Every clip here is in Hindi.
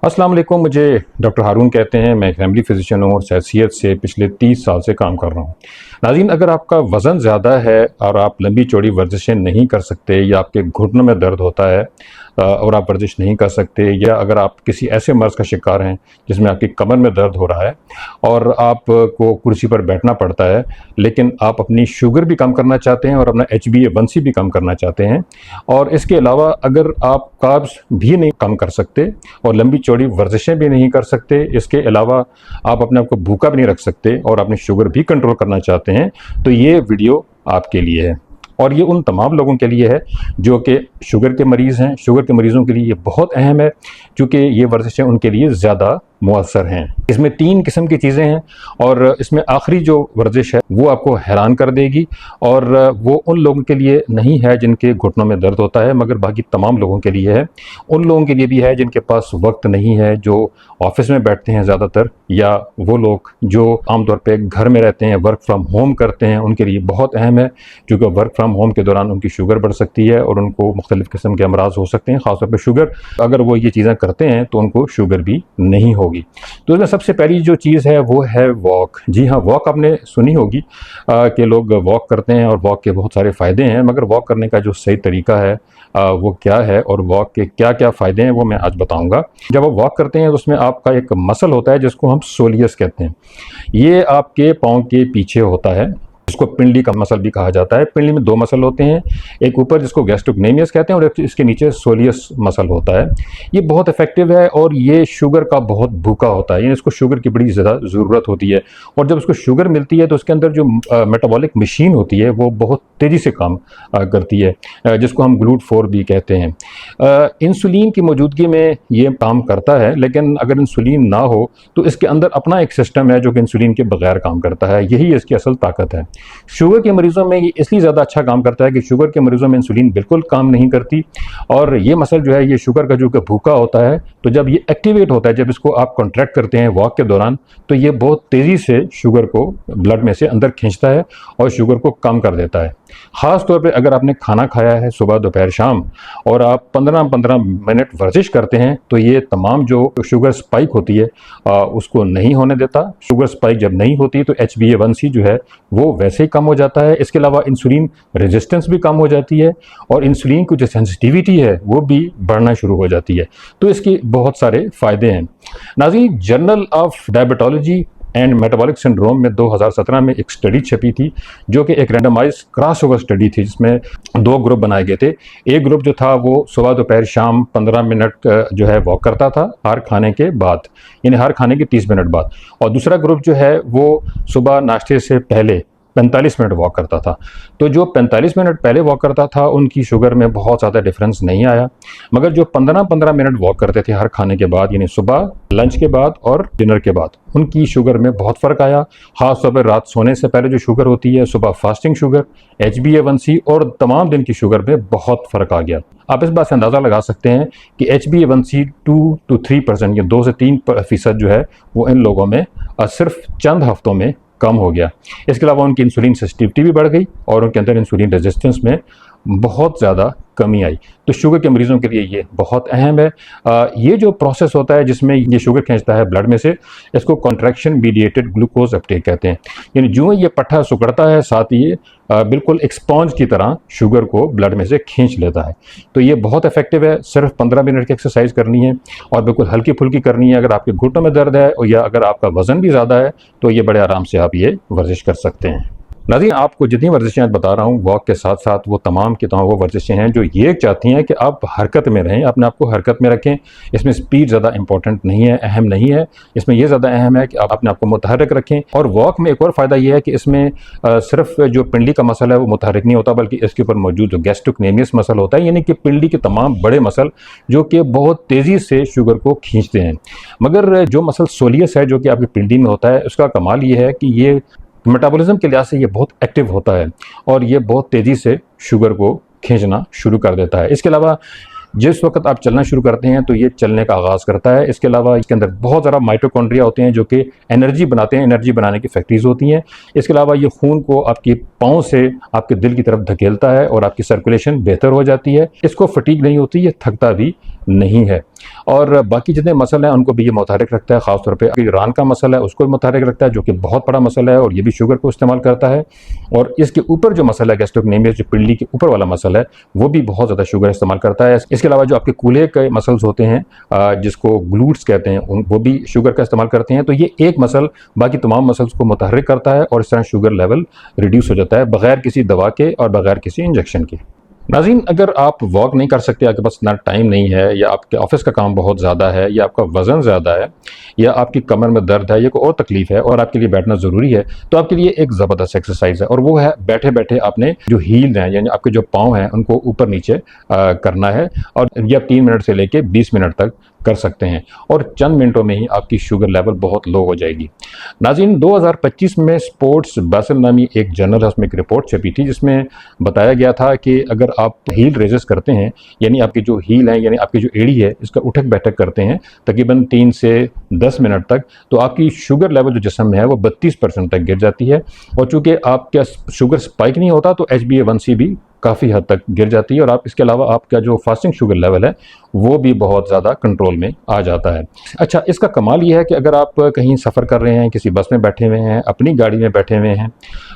अस्सलाम वालेकुम। मुझे डॉक्टर हारून कहते हैं। मैं एक फैमिली फिजिशियन हूँ और सहसियत से पिछले 30 साल से काम कर रहा हूँ। नाज़रीन, अगर आपका वज़न ज़्यादा है और आप लंबी चौड़ी वर्जिशें नहीं कर सकते या आपके घुटनों में दर्द होता है और आप वर्जिश नहीं कर सकते, या अगर आप किसी ऐसे मर्ज़ का शिकार हैं जिसमें आपकी कमर में दर्द हो रहा है और आपको कुर्सी पर बैठना पड़ता है, लेकिन आप अपनी शुगर भी कम करना चाहते हैं और अपना HbA1c भी कम करना चाहते हैं, और इसके अलावा अगर आप कार्ब्स भी नहीं कम कर सकते और लंबी चौड़ी वर्जिशें भी नहीं कर सकते, इसके अलावा आप अपने आप को भूखा भी नहीं रख सकते और अपनी शुगर भी कंट्रोल करना चाहते हैं, तो ये वीडियो आपके लिए है। और ये उन तमाम लोगों के लिए है जो कि शुगर के मरीज़ हैं। शुगर के मरीज़ों के लिए ये बहुत अहम है क्योंकि ये वर्जिशें उनके लिए ज़्यादा मुअस्सर हैं। इसमें 3 किस्म की चीज़ें हैं और इसमें आखिरी जो वर्जिश है वो आपको हैरान कर देगी, और वो उन लोगों के लिए नहीं है जिनके घुटनों में दर्द होता है, मगर बाकी तमाम लोगों के लिए है। उन लोगों के लिए भी है जिनके पास वक्त नहीं है, जो ऑफिस में बैठते हैं ज़्यादातर, या वो लोग जो आमतौर पर घर में रहते हैं, वर्क फ्राम होम करते हैं, उनके लिए बहुत अहम है क्योंकि वर्क फ्राम होम के दौरान उनकी शुगर बढ़ सकती है और उनको मुख्तलिफ़ किस्म के अमराज हो सकते हैं। ख़ासतौर पर शुगर, अगर वो ये चीज़ें करते हैं तो उनको शुगर भी नहीं होगी। तो इसमें सबसे पहली जो चीज़ है वो है वॉक। जी हाँ, वॉक आपने सुनी होगी कि लोग वॉक करते हैं और वॉक के बहुत सारे फ़ायदे हैं, मगर वॉक करने का जो सही तरीका है वो क्या है और वॉक के क्या क्या फ़ायदे हैं वो मैं आज बताऊंगा। जब आप वॉक करते हैं तो उसमें आपका एक मसल होता है जिसको हम सोलियस कहते हैं। ये आपके पाँव के पीछे होता है, इसको पिंडली का मसल भी कहा जाता है। पिंडली में 2 मसल होते हैं, एक ऊपर जिसको गैस्ट्रोक्नेमियस कहते हैं और एक इसके नीचे सोलियस मसल होता है। ये बहुत इफेक्टिव है और ये शुगर का बहुत भूखा होता है, यानी इसको शुगर की बड़ी ज़्यादा ज़रूरत होती है, और जब उसको शुगर मिलती है तो उसके अंदर जो मेटाबॉलिक मशीन होती है वो बहुत तेज़ी से काम करती है, जिसको हम GLUT4 भी कहते हैं। इंसुलिन की मौजूदगी में ये काम करता है, लेकिन अगर इंसुलिन ना हो तो इसके अंदर अपना एक सिस्टम है जो कि इंसुलिन के बगैर काम करता है। यही इसकी असल ताकत है। शुगर के मरीजों में ये इसलिए ज़्यादा अच्छा काम करता है कि शुगर के मरीजों में इंसुलिन बिल्कुल काम नहीं करती, और ये मसल जो है ये शुगर का जो कि भूखा होता है, तो जब ये एक्टिवेट होता है, जब इसको आप कॉन्ट्रैक्ट करते हैं वॉक के दौरान, तो ये बहुत तेज़ी से शुगर को ब्लड में से अंदर खींचता है और शुगर को कम कर देता है। ख़ास तौर पे अगर आपने खाना खाया है सुबह दोपहर शाम और आप 15-15 मिनट वर्जिश करते हैं, तो ये तमाम जो शुगर स्पाइक होती है उसको नहीं होने देता। शुगर स्पाइक जब नहीं होती तो HbA1c जो है वो वैसे ही कम हो जाता है। इसके अलावा इंसुलिन रेजिस्टेंस भी कम हो जाती है और इंसुलिन की जो सेंसिटिविटी है वो भी बढ़ना शुरू हो जाती है। तो इसके बहुत सारे फ़ायदे हैं। नाज़रीन, journal of diabetology and metabolic syndrome में 2017 में एक स्टडी छपी थी जो कि एक रैंडमाइज क्रॉसओवर स्टडी थी, जिसमें 2 ग्रुप बनाए गए थे। एक ग्रुप जो था वो सुबह दोपहर शाम 15 मिनट जो है वॉक करता था हर खाने के बाद, यानी हर खाने के 30 मिनट बाद, और दूसरा ग्रुप जो है वो सुबह नाश्ते से पहले 45 मिनट वॉक करता था। तो जो 45 मिनट पहले वॉक करता था उनकी शुगर में बहुत ज़्यादा डिफरेंस नहीं आया, मगर जो 15-15 मिनट वॉक करते थे हर खाने के बाद, यानी सुबह, लंच के बाद और डिनर के बाद, उनकी शुगर में बहुत फ़र्क आया। ख़ास तौर पर रात सोने से पहले जो शुगर होती है, सुबह फास्टिंग शुगर, HbA1c और तमाम दिन की शुगर में बहुत फ़र्क आ गया। आप इस बात से अंदाज़ा लगा सकते हैं कि HbA1c 2 to 3%, या 2 से 3% जो है वो इन लोगों में सिर्फ चंद हफ्तों में कम हो गया। इसके अलावा उनकी इंसुलिन सेंसिटिविटी भी बढ़ गई और उनके अंदर इंसुलिन रेजिस्टेंस में बहुत ज़्यादा कमी आई। तो शुगर के मरीज़ों के लिए ये बहुत अहम है। ये जो प्रोसेस होता है जिसमें ये शुगर खींचता है ब्लड में से, इसको कॉन्ट्रैक्शन मीडिएटेड ग्लूकोज अपटेक कहते हैं। यानी जो ये पट्टा सिकुड़ता है, साथ ही ये बिल्कुल एक स्पॉन्ज की तरह शुगर को ब्लड में से खींच लेता है। तो ये बहुत इफेक्टिव है। सिर्फ 15 मिनट की एक्सरसाइज करनी है और बिल्कुल हल्की फुल्की करनी है। अगर आपके घुटनों में दर्द है या अगर आपका वज़न भी ज़्यादा है तो ये बड़े आराम से आप ये वर्जिश कर सकते हैं। नाज़रीन, आपको जितनी वर्जिशें आज बता रहा हूँ वॉक के साथ साथ, वो तमाम की तमाम वो वर्जिशें हैं जो ये चाहती हैं कि आप हरकत में रहें, अपने आप को हरकत में रखें। इसमें स्पीड ज़्यादा इंपॉर्टेंट नहीं है, अहम नहीं है। इसमें यह ज़्यादा अहम है कि आप अपने आप को मुतहरक रखें। और वॉक में एक और फ़ायदा ये है कि इसमें सिर्फ जो पिंडली का मसल है वो मुतहरक नहीं होता, बल्कि इसके ऊपर मौजूद जो गैस्ट्रोक्नेमियस मसल होता है, यानी कि पिंडली के तमाम बड़े मसल जो कि बहुत तेज़ी से शुगर को खींचते हैं। मगर जो मसल सोलियस है जो कि आपकी पिंडली में होता है, उसका कमाल ये है कि ये मेटाबॉलिज्म के लिहाज से ये बहुत एक्टिव होता है और ये बहुत तेज़ी से शुगर को खींचना शुरू कर देता है। इसके अलावा जिस वक्त आप चलना शुरू करते हैं तो ये चलने का आगाज़ करता है। इसके अलावा इसके अंदर बहुत ज़्यादा माइटोकॉन्ड्रिया होते हैं जो कि एनर्जी बनाते हैं, एनर्जी बनाने की फैक्ट्रीज होती हैं। इसके अलावा ये खून को आपके पाँव से आपके दिल की तरफ धकेलता है और आपकी सर्कुलेशन बेहतर हो जाती है। इसको फटीग नहीं होती, ये थकता भी नहीं है। और बाकी जितने मसल हैं उनको भी ये मुतहरिक रखता है। ख़ासतौर पर रान का मसल है उसको भी मुतहरिक रखता है, जो कि बहुत बड़ा मसल है और ये भी शुगर को इस्तेमाल करता है। और इसके ऊपर जो मसल है गैस्ट्रोक्नेमियस, जो पिंडली के ऊपर वाला मसल है, वो भी बहुत ज़्यादा शुगर इस्तेमाल करता है। इसके अलावा जो आपके कूल्हे के मसल्स होते हैं जिसको ग्लूट्स कहते हैं, वो भी शुगर का इस्तेमाल करते हैं। तो ये एक मसल बाकी तमाम मसल्स को मुतहरिक करता है और इस तरह शुगर लेवल रिड्यूस हो जाता है बगैर किसी दवा के और बगैर किसी इंजेक्शन के। नाज़रीन, अगर आप वॉक नहीं कर सकते, आपके पास इतना टाइम नहीं है, या आपके ऑफिस का काम बहुत ज़्यादा है, या आपका वज़न ज़्यादा है, या आपकी कमर में दर्द है, या कोई और तकलीफ़ है और आपके लिए बैठना ज़रूरी है, तो आपके लिए एक ज़बरदस्त एक्सरसाइज है और वो है बैठे बैठे आपने जो हील हैं यानी आपके जो पाँव हैं उनको ऊपर नीचे करना है। और ये आप 3 मिनट से लेके 20 मिनट तक कर सकते हैं और चंद मिनटों में ही आपकी शुगर लेवल बहुत लो हो जाएगी। नाज़रीन, 2025 में स्पोर्ट्स बासिल नामी एक जर्नल है, उसमें एक रिपोर्ट छपी थी जिसमें बताया गया था कि अगर आप हील रेजेस करते हैं, यानी आपकी जो हील है यानी आपकी जो एड़ी है इसका उठक बैठक करते हैं तकरीबन 3 से 10 मिनट तक, तो आपकी शुगर लेवल जो जिस्म में है वो 32% तक गिर जाती है। और चूँकि आपका शुगर स्पाइक नहीं होता तो HbA1c भी काफ़ी हद तक गिर जाती है और आप इसके अलावा आपका जो फास्टिंग शुगर लेवल है वो भी बहुत ज़्यादा कंट्रोल में आ जाता है। अच्छा, इसका कमाल ये है कि अगर आप कहीं सफ़र कर रहे हैं, किसी बस में बैठे हुए हैं, अपनी गाड़ी में बैठे हुए हैं,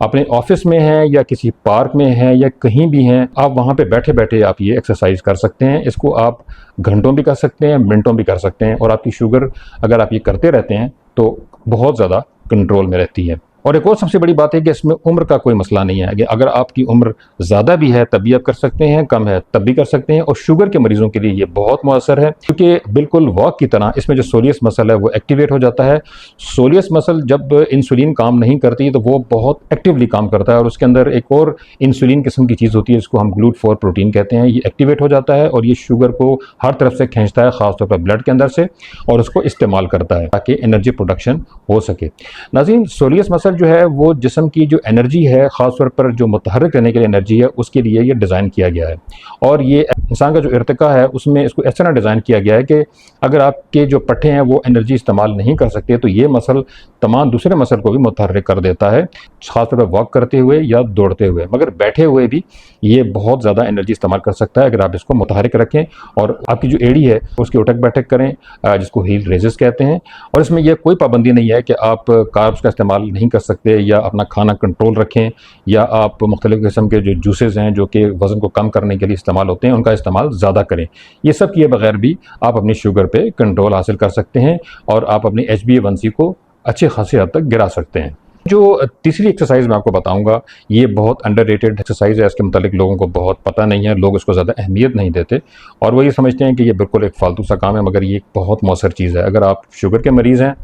अपने ऑफिस में हैं या किसी पार्क में हैं या कहीं भी हैं, आप वहाँ पे बैठे बैठे आप ये एक्सरसाइज कर सकते हैं। इसको आप घंटों भी कर सकते हैं, मिनटों भी कर सकते हैं और आपकी शुगर अगर आप ये करते रहते हैं तो बहुत ज़्यादा कंट्रोल में रहती है। और एक और सबसे बड़ी बात है कि इसमें उम्र का कोई मसला नहीं है कि अगर आपकी उम्र ज़्यादा भी है तब भी आप कर सकते हैं, कम है तब भी कर सकते हैं। और शुगर के मरीजों के लिए ये बहुत मौसर है क्योंकि बिल्कुल वॉक की तरह इसमें जो सोलियस मसल है वो एक्टिवेट हो जाता है। सोलियस मसल जब इंसुलिन काम नहीं करती तो वो बहुत एक्टिवली काम करता है और उसके अंदर एक और इंसुलिन किस्म की चीज़ होती है जिसको हम GLUT4 प्रोटीन कहते हैं। ये एक्टिवेट हो जाता है और ये शुगर को हर तरफ से खींचता है, ख़ासतौर पर ब्लड के अंदर से, और उसको इस्तेमाल करता है ताकि एनर्जी प्रोडक्शन हो सके। नाज़रीन, सोलियस मसल जो है वो जिस्म की जो एनर्जी है, ख़ासतौर पर जो मुतहर्रिक रहने के लिए एनर्जी है, उसके लिए ये डिज़ाइन किया गया है। और ये इंसान का जो इर्तिका है उसमें इसको इस तरह डिज़ाइन किया गया है कि अगर आपके जो पट्टे हैं वो एनर्जी इस्तेमाल नहीं कर सकते तो ये मसल तमाम दूसरे मसल को भी मुतहर्रिक कर देता है, ख़ासतौर पर वॉक करते हुए या दौड़ते हुए। मगर बैठे हुए भी ये बहुत ज़्यादा एनर्जी इस्तेमाल कर सकता है अगर आप इसको मुतहर्रिक रखें और आपकी जो एड़ी है उसकी उठक बैठक करें, जिसको हील रेजेस कहते हैं। और इसमें यह कोई पाबंदी नहीं है कि आप कार्ब्स का इस्तेमाल नहीं कर सकते या अपना खाना कंट्रोल रखें, या आप मुख्तलिफ़ किस्म के जो जूसेस हैं जो कि वज़न को कम करने के लिए इस्तेमाल होते हैं उनका इस्तेमाल ज़्यादा करें। ये सब किए बगैर भी आप अपनी शुगर पे कंट्रोल हासिल कर सकते हैं और आप अपनी HbA1c को अच्छे खासी हद तक गिरा सकते हैं। जो तीसरी एक्सरसाइज मैं आपको बताऊंगा ये बहुत अंडररेटेड एक्सरसाइज है, इसके मुतालिक लोगों को बहुत पता नहीं है, लोग इसको ज़्यादा अहमियत नहीं देते और वो ये समझते हैं कि ये बिल्कुल एक फालतू सा काम है, मगर ये एक बहुत मौसर चीज़ है। अगर आप शुगर के मरीज़ हैं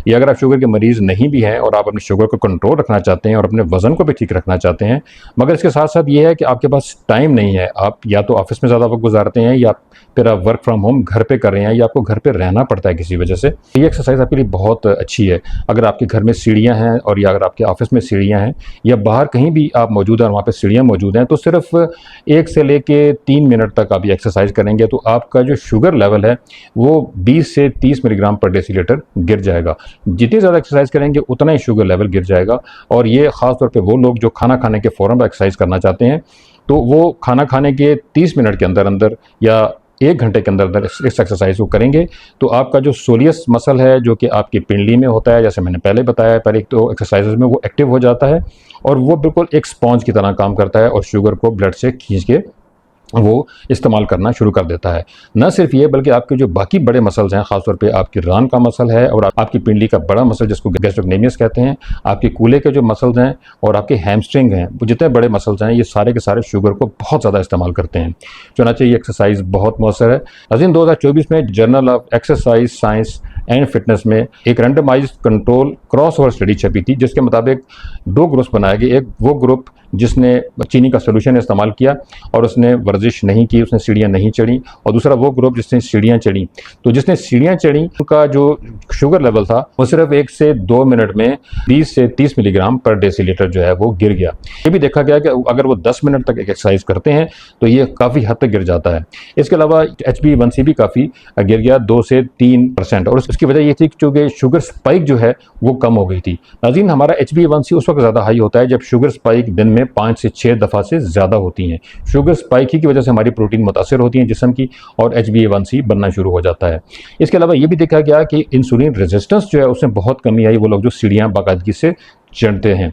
या अगर आप शुगर के मरीज़ नहीं भी हैं और आप अपनी शुगर को कंट्रोल रखना चाहते हैं और अपने वज़न को भी ठीक रखना चाहते हैं, मगर इसके साथ साथ ये है कि आपके पास टाइम नहीं है, आप या तो ऑफिस में ज़्यादा वक्त गुजारते हैं या फिर आप वर्क फ्राम होम घर पे कर रहे हैं या आपको घर पे रहना पड़ता है किसी वजह से, ये एक्सरसाइज आपके लिए बहुत अच्छी है। अगर आपके घर में सीढ़ियाँ हैं और या अगर आपके ऑफिस में सीढ़ियाँ हैं या बाहर कहीं भी आप मौजूद हैं और वहाँ पे सीढ़ियाँ मौजूद हैं, तो सिर्फ 1 से लेके 3 मिनट तक आप ये एक्सरसाइज करेंगे तो आपका जो शुगर लेवल है वो 20 से 30 मिलीग्राम पर डेसीलीटर गिर जाएगा। जितनी ज़्यादा एक्सरसाइज करेंगे उतना ही शुगर लेवल गिर जाएगा। और ये ख़ास तौर पे वो लोग जो खाना खाने के फ़ौरन बाद एक्सरसाइज करना चाहते हैं, तो वो खाना खाने के 30 मिनट के अंदर अंदर या 1 घंटे के अंदर अंदर इस एक्सरसाइज को करेंगे तो आपका जो सोलियस मसल है जो कि आपकी पिंडली में होता है, जैसे मैंने पहले बताया, पहले एक तो एक्सरसाइजेज में वो एक्टिव हो जाता है और वो बिल्कुल एक स्पॉन्ज की तरह काम करता है और शुगर को ब्लड से खींच के वो इस्तेमाल करना शुरू कर देता है। न सिर्फ ये बल्कि आपके जो बाकी बड़े मसल्स हैं, ख़ासतौर पे आपकी रान का मसल है और आपकी पिंडली का बड़ा मसल जिसको गैस्ट्रोक्नेमियस कहते हैं, आपके कूल्हे के जो मसल्स हैं और आपके हैमस्ट्रिंग हैं, वो जितने बड़े मसल्स हैं ये सारे के सारे शुगर को बहुत ज़्यादा इस्तेमाल करते हैं। चुनांचे ये एक्सरसाइज बहुत मौसर है। नाज़रीन, 2024 में journal of exercise science and fitness में एक randomised control cross over study छपी थी जिसके मुताबिक 2 ग्रुप्स बनाए गए। एक वो ग्रुप जिसने चीनी का सोल्यूशन इस्तेमाल किया और उसने वर्जिश नहीं की, उसने सीढ़ियाँ नहीं चढ़ी, और दूसरा वो ग्रुप जिसने सीढ़ियाँ चढ़ी। तो जिसने सीढ़ियाँ चढ़ी उनका जो शुगर लेवल था वो सिर्फ 1 से 2 मिनट में 20 से 30 मिलीग्राम पर डेसीलीटर जो है वो गिर गया। ये भी देखा गया कि अगर वो 10 मिनट तक एक एक्सरसाइज करते हैं तो ये काफ़ी हद तक गिर जाता है। इसके अलावा HbA1c भी काफ़ी गिर गया 2 से 3%, और उसकी वजह ये थी कि चूँकि शुगर स्पाइक जो है वो कम हो गई थी। नाज़रीन, हमारा HbA1c उस वक्त ज़्यादा हाई होता है जब शुगर स्पाइक दिन में में 5 से 6 दफ़ा से ज़्यादा होती हैं। शुगर स्पाइक ही की वजह से हमारी प्रोटीन मुतासर होती है जिस्म की, और HbA1c बनना शुरू हो जाता है। इसके अलावा ये भी देखा गया कि इंसुलिन रेजिस्टेंस जो है उसमें बहुत कमी आई, वो लोग जो सीढ़ियाँ बाकायदगी से चढ़ते हैं।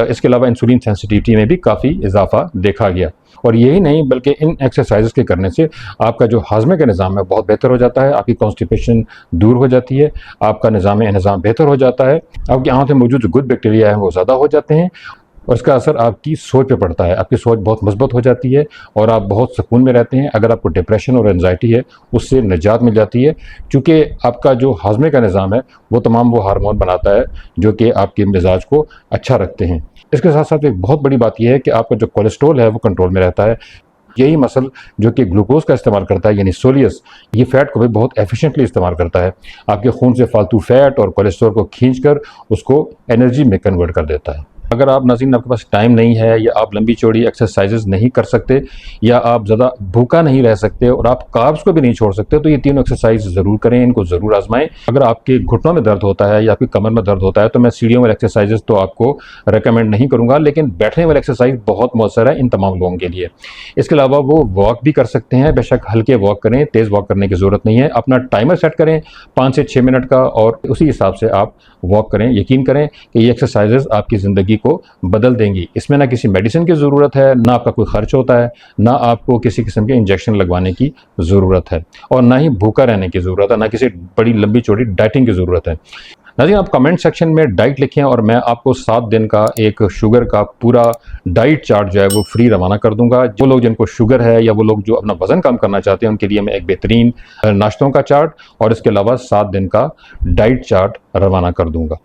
इसके अलावा इंसुलिन सेंसिटिविटी में भी काफ़ी इजाफा देखा गया। और यही नहीं बल्कि इन एक्सरसाइज के करने से आपका जो हाजमे का निज़ाम है बहुत बेहतर हो जाता है, आपकी कॉन्स्टिपेशन दूर हो जाती है, आपका निज़ाम बेहतर हो जाता है, आपकी आंत में मौजूद जो गुड बैक्टीरिया है वो ज़्यादा हो जाते हैं, और इसका असर आपकी सोच पे पड़ता है। आपकी सोच बहुत मजबूत हो जाती है और आप बहुत सुकून में रहते हैं। अगर आपको डिप्रेशन और एंजाइटी है उससे निजात मिल जाती है, क्योंकि आपका जो हाजमे का निज़ाम है वो तमाम वो हार्मोन बनाता है जो कि आपके मिजाज को अच्छा रखते हैं। इसके साथ साथ एक बहुत बड़ी बात यह है कि आपका जो कोलेस्ट्रॉल है वो कंट्रोल में रहता है। यही मसल जो कि ग्लूकोज का इस्तेमाल करता है यानी सोलियस, ये फैट को भी बहुत एफिशिएंटली इस्तेमाल करता है। आपके खून से फालतू फैट और कोलेस्ट्रॉल को खींचकर उसको एनर्जी में कन्वर्ट कर देता है। अगर आप नाज़रीन आपके पास टाइम नहीं है, या आप लंबी चौड़ी एक्सरसाइजेज नहीं कर सकते, या आप ज़्यादा भूखा नहीं रह सकते और आप कार्ब्स को भी नहीं छोड़ सकते, तो ये तीनों एक्सरसाइज ज़रूर करें, इनको ज़रूर आजमाएं। अगर आपके घुटनों में दर्द होता है या आपकी कमर में दर्द होता है तो मैं सीढ़ियों वाले एक्सरसाइजेज तो आपको रेकमेंड नहीं करूँगा, लेकिन बैठने वाले एक्सरसाइज बहुत मौसर है इन तमाम लोगों के लिए। इसके अलावा वो वॉक भी कर सकते हैं, बेशक हल्के वॉक करें, तेज़ वॉक करने की ज़रूरत नहीं है। अपना टाइमर सेट करें 5 से 6 मिनट का, और उसी हिसाब से आप वॉक करें। यकीन करें कि ये एक्सरसाइजेज आपकी ज़िंदगी को बदल देंगी। इसमें ना किसी मेडिसिन की ज़रूरत है, ना आपका कोई खर्च होता है, ना आपको किसी किस्म के इंजेक्शन लगवाने की ज़रूरत है, और ना ही भूखा रहने की ज़रूरत है, ना किसी बड़ी लंबी चौड़ी डाइटिंग की ज़रूरत है। नाज़रीन आप कमेंट सेक्शन में डाइट लिखें और मैं आपको 7 दिन का एक शुगर का पूरा डाइट चार्ट जो है वो फ्री रवाना कर दूंगा। जो लोग जिनको शुगर है या वो लोग जो अपना वज़न कम करना चाहते हैं उनके लिए मैं एक बेहतरीन नाश्तों का चार्ट और इसके अलावा 7 दिन का डाइट चार्ट रवाना कर दूंगा।